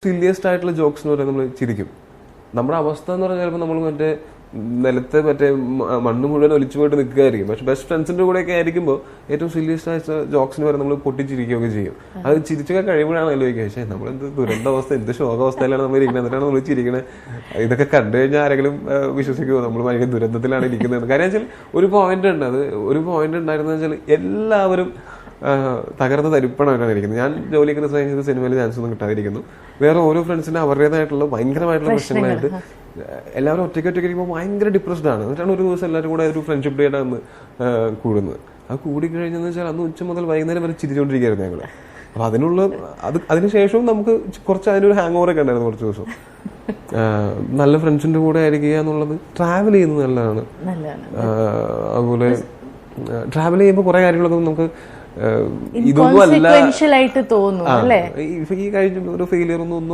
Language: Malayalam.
സില്ലിയസ്റ്റ് ആയിട്ടുള്ള ജോക്സ് എന്ന് പറയുന്നത് നമ്മൾ ചിരിക്കും. നമ്മുടെ അവസ്ഥ എന്ന് പറഞ്ഞാൽ ചിലപ്പോൾ നമ്മൾ മറ്റേ നിലത്തെ മറ്റേ മണ്ണ് മുഴുവൻ ഒലിച്ചു പോയിട്ട് നിൽക്കുകയായിരിക്കും. പക്ഷെ ബെസ്റ്റ് ഫ്രണ്ട്സിന്റെ കൂടെയൊക്കെ ആയിരിക്കുമ്പോൾ ഏറ്റവും സില്ലിയസ്റ്റ് ആയിട്ടുള്ള ജോക്സിന് വരെ നമ്മൾ പൊട്ടിച്ചിരിക്കുകയൊക്കെ ചെയ്യും. അത് ചിരിച്ചൊക്കെ കഴിയുമ്പോഴാണ് ആലോചിക്കുക, പക്ഷേ നമ്മളെന്ത് ദുരന്ത അവസ്ഥ, എന്ത് ശോകാവസ്ഥയിലാണ് നമ്മൾ ഇരിക്കുന്നത്, എന്നിട്ടാണ് നമ്മൾ ചിരിക്കണത്. ഇതൊക്കെ കണ്ടു കഴിഞ്ഞാൽ ആരെങ്കിലും വിശ്വസിക്കുമോ നമ്മൾ ഭയങ്കര ദുരന്തത്തിലാണ് ഇരിക്കുന്നത്? കാര്യം വെച്ചാൽ ഒരു പോയിന്റ് ഉണ്ട്, അത് ഒരു പോയിന്റ് ഉണ്ടായിരുന്നെന്ന് വെച്ചാൽ എല്ലാവരും തകർന്ന തരിപ്പണമായിട്ടാണ് ഇരിക്കുന്നത്. ഞാൻ ജോലിക്കുന്ന സമയത്ത് സിനിമയിൽ ചാൻസ് ഒന്നും കിട്ടാതിരിക്കുന്നു. വേറെ ഓരോ ഫ്രണ്ട്സിന് അവരുടേതായിട്ടുള്ള ഭയങ്കരമായിട്ടുള്ള പ്രശ്നങ്ങളായിട്ട് എല്ലാവരും ഒറ്റയ്ക്ക് ഇരിക്കുമ്പോൾ ഭയങ്കര ഡിപ്രസ്ഡ് ആണ്. എന്നിട്ടാണ് ഒരു ദിവസം എല്ലാവരും കൂടെ ഒരു ഫ്രണ്ട്ഷിപ്പ് ഡേ ആയിട്ടാണ് കൂടുന്നത്. അത് കൂടിക്കഴിഞ്ഞെന്ന് വെച്ചാൽ അന്ന് ഉച്ച മുതൽ വൈകുന്നേരം വരെ ചിരിച്ചുകൊണ്ടിരിക്കുകയായിരുന്നു ഞങ്ങൾ. അപ്പൊ അതിനുശേഷവും നമുക്ക് കുറച്ച് അതിനൊരു ഹാങ് ഓവർ ഒക്കെ ഉണ്ടായിരുന്നു കുറച്ച് ദിവസം. നല്ല ഫ്രണ്ട്സിന്റെ കൂടെ ആയിരിക്കുക എന്നുള്ളത്, ട്രാവൽ ചെയ്യുന്നത് നല്ലതാണ്. അതുപോലെ ട്രാവൽ ചെയ്യുമ്പോൾ കുറെ കാര്യങ്ങളൊക്കെ നമുക്ക് ഇതൊന്നും അല്ല, ഈ കഴിഞ്ഞ ഒരു ഫെയിലിയർ ഒന്നും